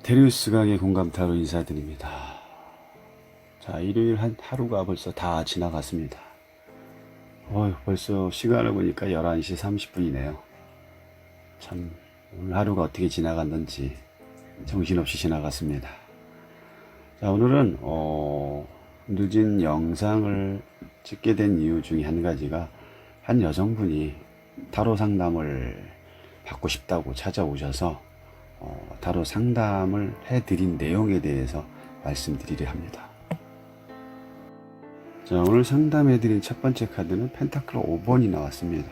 테리우스 강의 공감타로 인사드립니다. 자, 일요일 하루가 벌써 다 지나갔습니다. 벌써 시간을 보니까 11시 30분이네요. 참, 오늘 하루가 어떻게 지나갔는지 정신없이 지나갔습니다. 자, 오늘은 늦은 영상을 찍게 된 이유 중에 한 가지가, 한 여성분이 타로 상담을 받고 싶다고 찾아오셔서 타로 상담을 해드린 내용에 대해서 말씀드리려 합니다. 자, 오늘 상담해드린 첫 번째 카드는 펜타클 5번이 나왔습니다.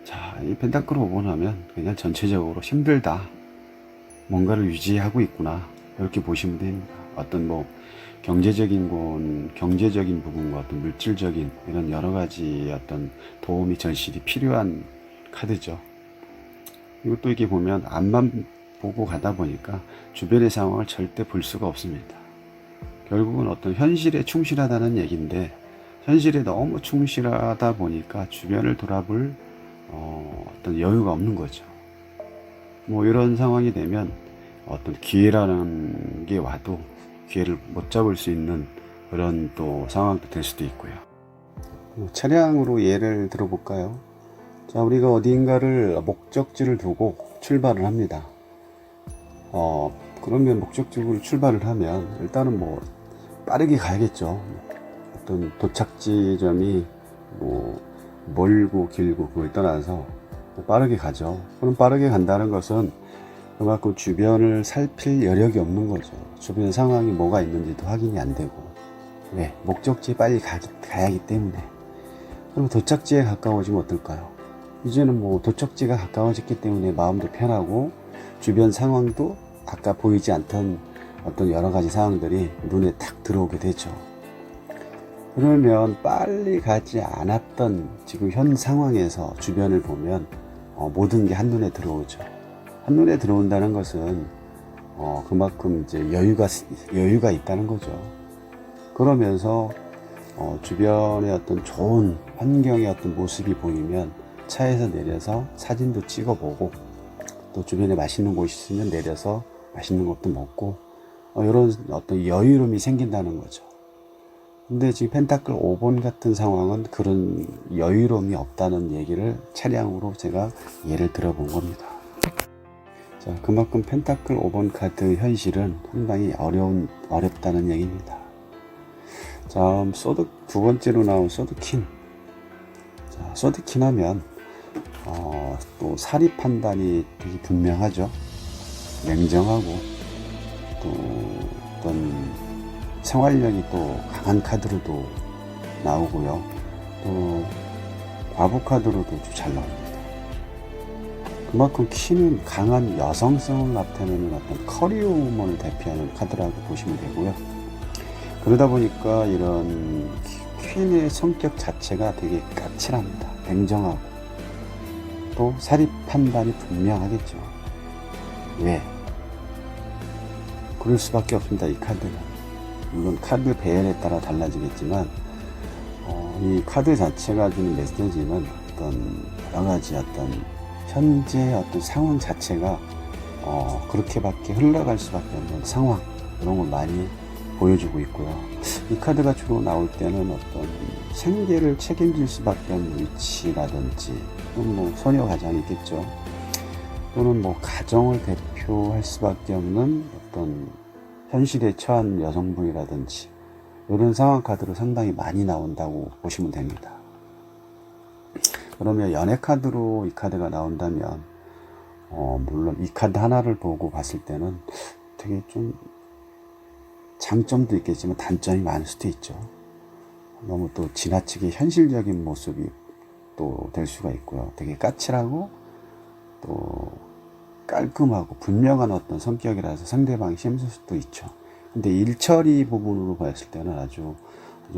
자, 이 펜타클 5번 하면 그냥 전체적으로 힘들다, 뭔가를 유지하고 있구나, 이렇게 보시면 됩니다. 어떤 경제적인 부분과 어떤 물질적인 이런 여러 가지 어떤 도움이 절실히 필요한 카드죠. 이것도 이렇게 보면 앞만 보고 가다 보니까 주변의 상황을 절대 볼 수가 없습니다. 결국은 어떤 현실에 충실하다는 얘기인데, 현실에 너무 충실하다 보니까 주변을 돌아볼 어떤 여유가 없는 거죠. 이런 상황이 되면 어떤 기회라는 게 와도 기회를 못 잡을 수 있는 그런 또 상황도 될 수도 있고요. 차량으로 예를 들어볼까요? 자, 우리가 어딘가를 목적지를 두고 출발을 합니다. 그러면 목적지로 출발을 하면 일단은 빠르게 가야겠죠. 어떤 도착 지점이 멀고 길고 그걸 떠나서 빠르게 가죠. 그럼 빠르게 간다는 것은 그만큼 주변을 살필 여력이 없는 거죠. 주변 상황이 뭐가 있는지도 확인이 안 되고. 왜? 목적지에 빨리 가야 하기 때문에. 그럼 도착지에 가까워지면 어떨까요? 이제는 도착지가 가까워졌기 때문에 마음도 편하고, 주변 상황도 아까 보이지 않던 어떤 여러 가지 상황들이 눈에 탁 들어오게 되죠. 그러면 빨리 가지 않았던 지금 현 상황에서 주변을 보면 모든 게 한눈에 들어오죠. 한눈에 들어온다는 것은 그만큼 이제 여유가 있다는 거죠. 그러면서 주변의 어떤 좋은 환경의 어떤 모습이 보이면 차에서 내려서 사진도 찍어보고, 또 주변에 맛있는 곳이 있으면 내려서 맛있는 것도 먹고, 이런 어떤 여유로움이 생긴다는 거죠. 근데 지금 펜타클 5번 같은 상황은 그런 여유로움이 없다는 얘기를 차량으로 제가 예를 들어본 겁니다. 자, 그만큼 펜타클 5번 카드 현실은 상당히 어렵다는 얘기입니다. 자, 두 번째로 나온 소드킨. 자, 소드킨 하면 또 사리 판단이 되게 분명하죠. 냉정하고, 또 어떤 생활력이 또 강한 카드로도 나오고요. 또 과부 카드로도 잘 나옵니다. 그만큼 키는 강한 여성성을 나타내는 어떤 커리어 우먼을 대표하는 카드라고 보시면 되고요. 그러다 보니까 이런 퀸의 성격 자체가 되게 까칠합니다. 냉정하고, 또 사리 판단이 분명하겠죠. 왜? 그럴 수밖에 없습니다. 이 카드는. 물론 카드 배열에 따라 달라지겠지만 이 카드 자체가 주는 메시지는 어떤 여러 가지 어떤 현재 어떤 상황 자체가 그렇게밖에 흘러갈 수밖에 없는 상황, 이런 걸 많이 보여주고 있고요. 이 카드가 주로 나올 때는 어떤 생계를 책임질 수밖에 없는 위치라든지, 또는 소녀 가장이 있겠죠. 또는 가정을 대표할 수밖에 없는 어떤 현실에 처한 여성분이라든지, 이런 상황 카드로 상당히 많이 나온다고 보시면 됩니다. 그러면 연애 카드로 이 카드가 나온다면 물론 이 카드 하나를 보고 봤을 때는 되게 좀 장점도 있겠지만 단점이 많을 수도 있죠. 너무 또 지나치게 현실적인 모습이 또 될 수가 있고요. 되게 까칠하고 또 깔끔하고 분명한 어떤 성격이라서 상대방이 힘들 수도 있죠. 근데 일처리 부분으로 봤을 때는 아주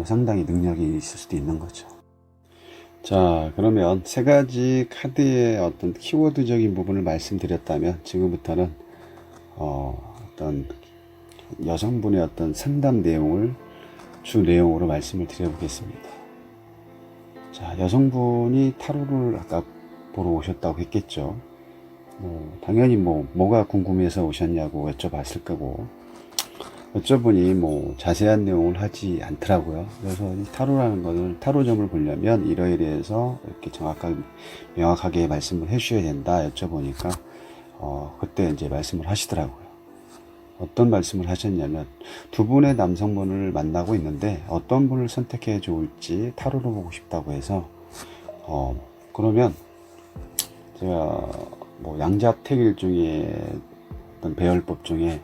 상당히 능력이 있을 수도 있는 거죠. 자, 그러면 세 가지 카드의 어떤 키워드적인 부분을 말씀드렸다면, 지금부터는 어떤 여성분의 어떤 상담 내용을 주 내용으로 말씀을 드려보겠습니다. 자, 여성분이 타로를 아까 보러 오셨다고 했겠죠. 당연히 뭐가 궁금해서 오셨냐고 여쭤봤을 거고, 여쭤보니 자세한 내용을 하지 않더라고요. 그래서 이 타로라는 것을, 타로점을 보려면 이러이러해서 이렇게 명확하게 말씀을 해주셔야 된다 여쭤보니까, 그때 이제 말씀을 하시더라고요. 어떤 말씀을 하셨냐면, 두 분의 남성분을 만나고 있는데 어떤 분을 선택해 좋을지 타로로 보고 싶다고 해서, 그러면 제가 양자택일 중에 어떤 배열법 중에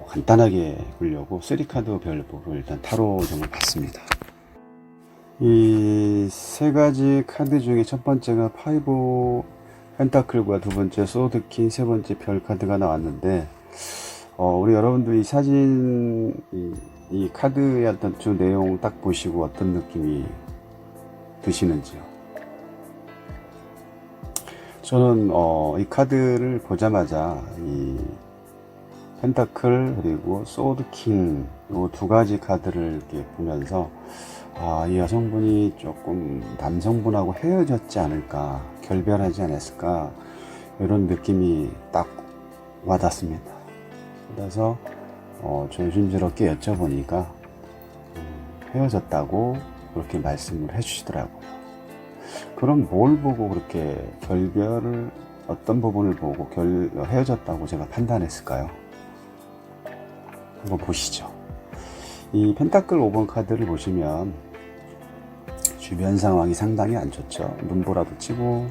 간단하게 보려고 3카드 배열법을 일단 타로점을 봤습니다. 이 세 가지 카드 중에 첫 번째가 파이브 펜타클과 두 번째 소드킹, 세 번째 별 카드가 나왔는데, 우리 여러분들이 사진, 이 카드의 어떤 주 내용 딱 보시고 어떤 느낌이 드시는지요? 저는 이 카드를 보자마자 이 펜타클 그리고 소드킹 이 두 가지 카드를 이렇게 보면서, 이 여성분이 조금 남성분하고 헤어졌지 않을까, 결별하지 않았을까, 이런 느낌이 딱 와닿습니다. 그래서 조심스럽게 여쭤보니까 헤어졌다고 그렇게 말씀을 해주시더라고요. 그럼 뭘 보고 그렇게 결별을, 어떤 부분을 보고 헤어졌다고 제가 판단했을까요? 한번 보시죠. 이 펜타클 5번 카드를 보시면 주변 상황이 상당히 안 좋죠. 눈보라도 치고,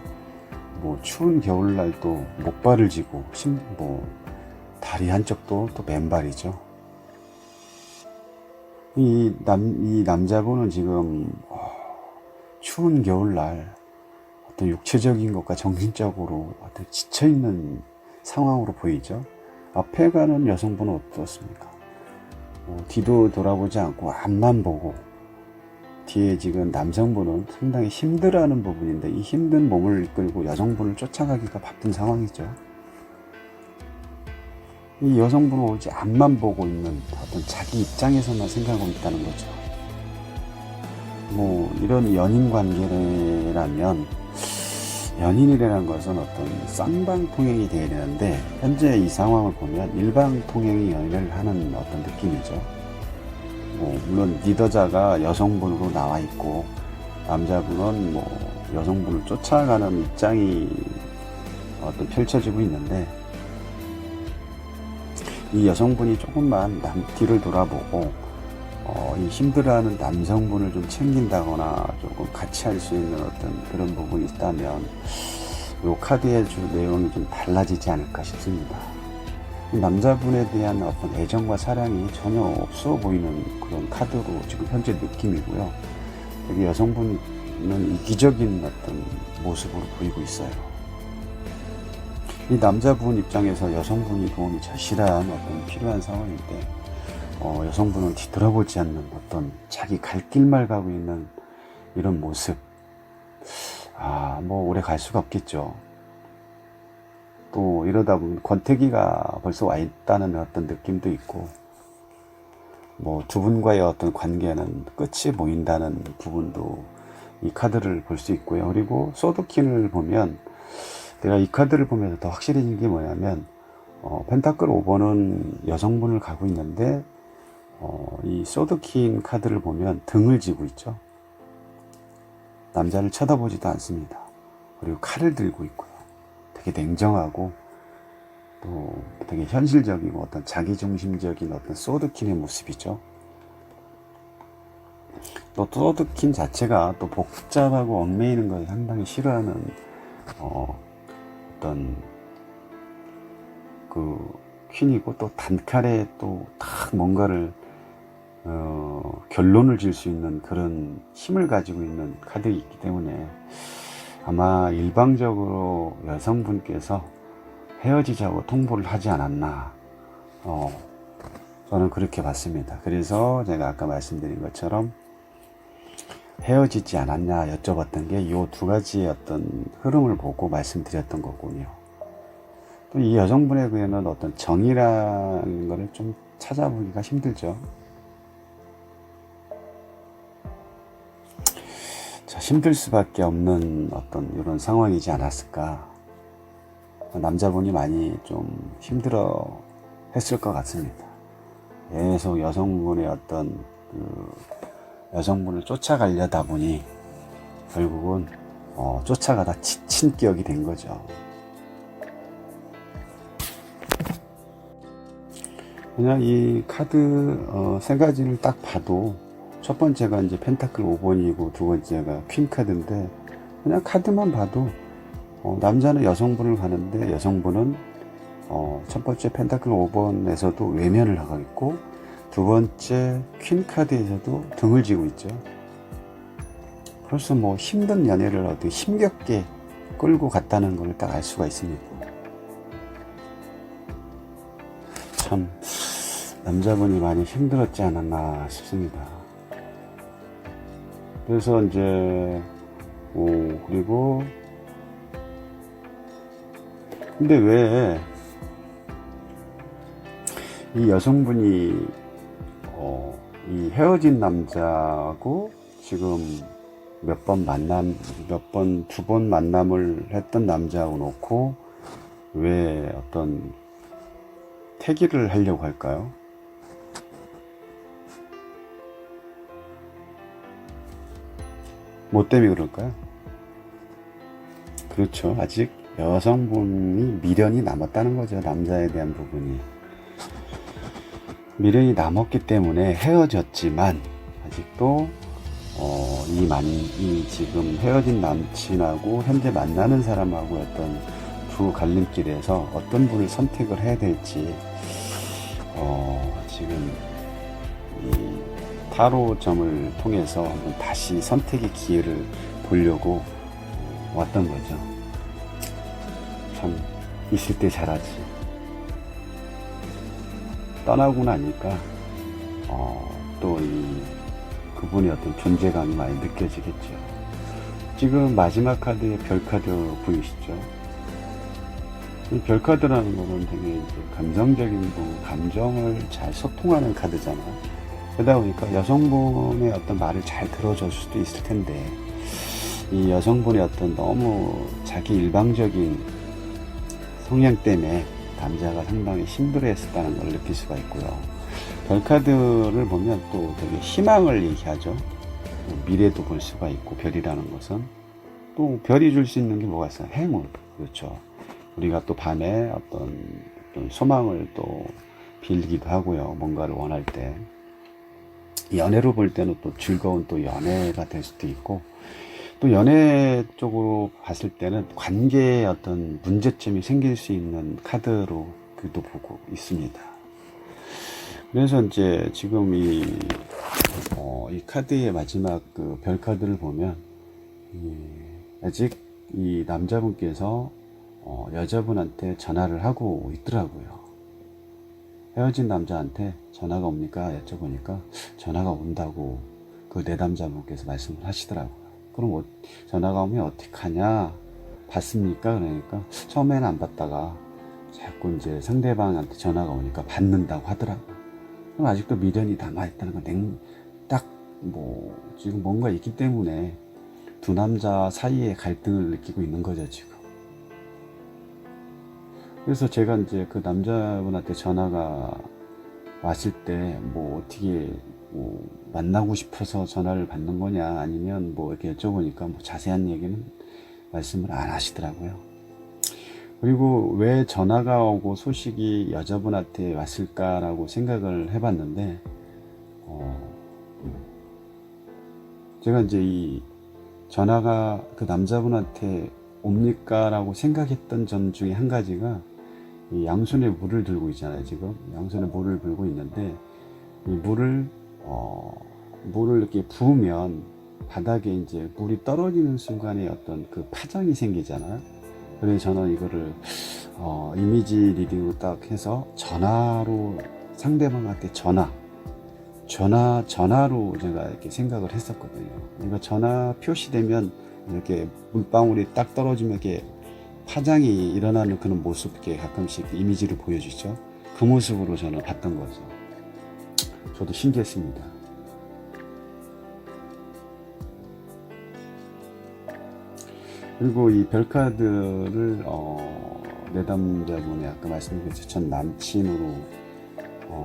추운 겨울날도 목발을 쥐고, 다리 한쪽도 또 맨발이죠. 이 남자분은 지금 추운 겨울날 어떤 육체적인 것과 정신적으로 어떤 지쳐있는 상황으로 보이죠. 앞에 가는 여성분은 어떻습니까? 뒤도 돌아보지 않고 앞만 보고, 뒤에 지금 남성분은 상당히 힘들어하는 부분인데 이 힘든 몸을 이끌고 여성분을 쫓아가기가 바쁜 상황이죠. 이 여성분은 오직 앞만 보고 있는, 어떤 자기 입장에서만 생각하고 있다는 거죠. 이런 연인 관계라면, 연인이라는 것은 어떤 쌍방통행이 되어야 되는데, 현재 이 상황을 보면 일방통행이 연애를 하는 어떤 느낌이죠. 물론 리더자가 여성분으로 나와 있고, 남자분은 여성분을 쫓아가는 입장이 어떤 펼쳐지고 있는데, 이 여성분이 조금만 뒤를 돌아보고 이 힘들어하는 남성분을 좀 챙긴다거나 조금 같이 할 수 있는 어떤 그런 부분이 있다면 이 카드의 주 내용이 좀 달라지지 않을까 싶습니다. 이 남자분에 대한 어떤 애정과 사랑이 전혀 없어 보이는 그런 카드로 지금 현재 느낌이고요. 여기 여성분은 이기적인 어떤 모습으로 보이고 있어요. 이 남자분 입장에서 여성분이 도움이 절실한 어떤 필요한 상황인데, 여성분은 뒤돌아보지 않는 어떤 자기 갈 길만 가고 있는 이런 모습, 오래 갈 수가 없겠죠. 또 이러다 보면 권태기가 벌써 와 있다는 어떤 느낌도 있고, 두 분과의 어떤 관계는 끝이 보인다는 부분도 이 카드를 볼 수 있고요. 그리고 소드킹을 보면, 내가 이 카드를 보면서 더 확실해진 게 뭐냐면, 펜타클 5번은 여성분을 가고 있는데, 이 소드킹 카드를 보면 등을 쥐고 있죠. 남자를 쳐다보지도 않습니다. 그리고 칼을 들고 있고요. 되게 냉정하고, 또 되게 현실적이고 어떤 자기중심적인 어떤 소드킹의 모습이죠. 또 소드킹 자체가 또 복잡하고 얽매이는 것을 상당히 싫어하는 어떤 그 퀸이고, 또 단칼에 또 딱 뭔가를 결론을 질 수 있는 그런 힘을 가지고 있는 카드이기 때문에 아마 일방적으로 여성분께서 헤어지자고 통보를 하지 않았나, 저는 그렇게 봤습니다. 그래서 제가 아까 말씀드린 것처럼 헤어지지 않았냐 여쭤봤던 게 이 두 가지의 어떤 흐름을 보고 말씀드렸던 거군요. 또 이 여성분에 대해서는 어떤 정의라는 것을 좀 찾아보기가 힘들죠. 자, 힘들 수밖에 없는 어떤 이런 상황이지 않았을까. 남자분이 많이 좀 힘들어 했을 것 같습니다. 계속 여성분의 어떤 여성분을 쫓아가려다 보니 결국은 쫓아가다 지친 기억이 된 거죠. 그냥 이 카드 세 가지를 딱 봐도 첫 번째가 이제 펜타클 5번이고 두 번째가 퀸 카드인데 그냥 카드만 봐도 남자는 여성분을 가는데 여성분은 첫 번째 펜타클 5번에서도 외면을 하고 있고 두 번째 퀸 카드에서도 등을 지고 있죠. 벌써 뭐 힘든 연애를 어떻게 힘겹게 끌고 갔다는 걸 딱 알 수가 있습니다. 참 남자분이 많이 힘들었지 않았나 싶습니다. 그래서 이제 그리고 근데 왜 이 여성분이 이 헤어진 남자하고 지금 두 번 만남을 했던 남자하고 놓고 왜 어떤 태기를 하려고 할까요? 뭐 때문에 그럴까요? 그렇죠. 아직 여성분이 미련이 남았다는 거죠. 남자에 대한 부분이. 미련이 남았기 때문에 헤어졌지만 아직도 이 지금 헤어진 남친하고 현재 만나는 사람하고 어떤 두 갈림길에서 어떤 분을 선택을 해야 될지 지금 이 타로점을 통해서 한번 다시 선택의 기회를 보려고 왔던 거죠. 참 있을 때 잘하지. 떠나고 나니까 또 그분의 어떤 존재감이 많이 느껴지겠죠. 지금 마지막 카드에 별 카드 보이시죠? 이 별 카드라는 거는 되게 이제 감정적인 감정을 잘 소통하는 카드잖아요. 그러다 보니까 여성분의 어떤 말을 잘 들어줄 수도 있을 텐데 이 여성분의 어떤 너무 자기 일방적인 성향 때문에 남자가 상당히 힘들어했었다는 걸 느낄 수가 있고요. 별 카드를 보면 또 되게 희망을 얘기하죠. 미래도 볼 수가 있고 별이라는 것은 또 별이 줄 수 있는 게 뭐가 있어요? 행운. 그렇죠. 우리가 또 밤에 어떤 소망을 또 빌기도 하고요. 뭔가를 원할 때 연애로 볼 때는 또 즐거운 또 연애가 될 수도 있고 또 연애 쪽으로 봤을 때는 관계에 어떤 문제점이 생길 수 있는 카드로 또 보고 있습니다. 그래서 이제 지금 이 카드의 마지막 그 별 카드를 보면 아직 이 남자분께서 여자분한테 전화를 하고 있더라고요. 헤어진 남자한테 전화가 옵니까? 여쭤보니까 전화가 온다고 그 내담자분께서 말씀을 하시더라고요. 그럼 전화가 오면 어떡하냐? 받습니까? 그러니까 처음에는 안 받다가 자꾸 이제 상대방한테 전화가 오니까 받는다고 하더라고요. 그럼 아직도 미련이 남아있다는 건 딱 지금 뭔가 있기 때문에 두 남자 사이에 갈등을 느끼고 있는 거죠, 지금. 그래서 제가 이제 그 남자분한테 전화가 왔을 때 어떻게 만나고 싶어서 전화를 받는 거냐 아니면 이렇게 여쭤보니까 자세한 얘기는 말씀을 안 하시더라고요. 그리고 왜 전화가 오고 소식이 여자분한테 왔을까라고 생각을 해봤는데 제가 이제 이 전화가 그 남자분한테 옵니까? 라고 생각했던 점 중에 한 가지가 이 양손에 물을 들고 있잖아요. 지금 양손에 물을 들고 있는데 이 물을 이렇게 부으면 바닥에 이제 물이 떨어지는 순간에 어떤 그 파장이 생기잖아요. 그래서 저는 이거를 이미지 리딩으로 딱 해서 전화로 상대방한테 전화로 제가 이렇게 생각을 했었거든요. 그러니까 전화 표시되면 이렇게 물방울이 딱 떨어지면 이렇게 파장이 일어나는 그런 모습, 이렇게 가끔씩 이미지를 보여주죠. 그 모습으로 저는 봤던 거죠. 저도 신기했습니다. 그리고 이 별카드를 내담자분이 아까 말씀드렸죠. 전 남친으로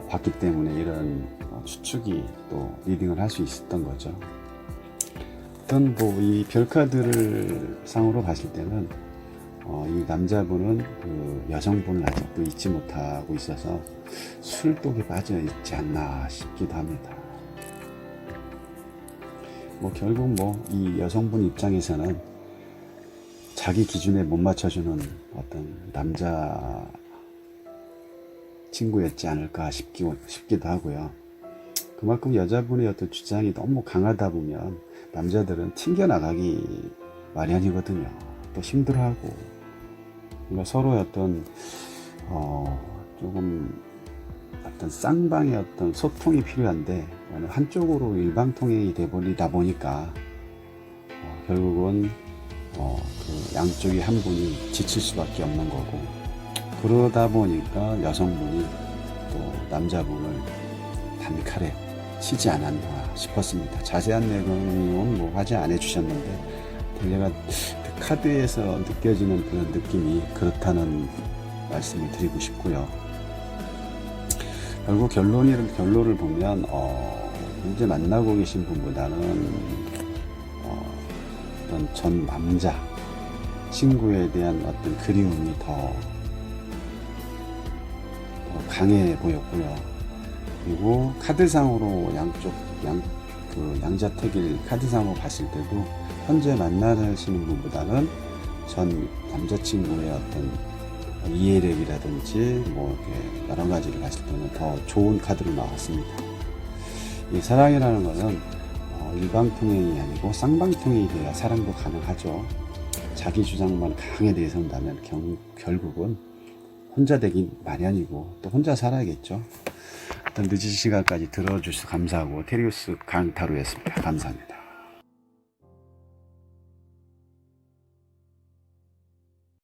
봤기 때문에 이런 추측이 또 리딩을 할 수 있었던 거죠. 어떤 이 별카드를 상으로 봤을 때는 이 남자분은 그 여성분을 아직도 잊지 못하고 있어서 술독에 빠져 있지 않나 싶기도 합니다. 결국 이 여성분 입장에서는 자기 기준에 못 맞춰주는 어떤 남자 친구였지 않을까 싶기도 하고요. 그만큼 여자분의 어떤 주장이 너무 강하다 보면 남자들은 튕겨나가기 마련이거든요. 또 힘들어하고. 그러니까 서로의 조금 쌍방의 소통이 필요한데 한쪽으로 일방통행이 돼버리다 보니까 결국은 그 양쪽에 한 분이 지칠 수밖에 없는 거고, 그러다 보니까 여성분이 또 남자분을 단칼에 치지 않았나 싶었습니다. 자세한 내용은 확인 안 해주셨는데 제가 그 카드에서 느껴지는 그런 느낌이 그렇다는 말씀을 드리고 싶고요. 결국 결론을 보면 현재 만나고 계신 분보다는 어떤 전 남자 친구에 대한 어떤 그리움이 더 강해 보였고요. 그리고 카드상으로 양자택일 카드상으로 봤을 때도 현재 만나시는 분보다는 전 남자친구의 어떤 이해력이라든지 이렇게 여러 가지를 봤을 때는 더 좋은 카드로 나왔습니다. 이 사랑이라는 것은 일방통행이 아니고 쌍방통행이 돼야 사랑도 가능하죠. 자기 주장만 강하게 내선다면 결국은 혼자 되긴 마련이고 또 혼자 살아야겠죠. 일단 늦은 시간까지 들어주셔서 감사하고 테리우스 강타로였습니다. 감사합니다.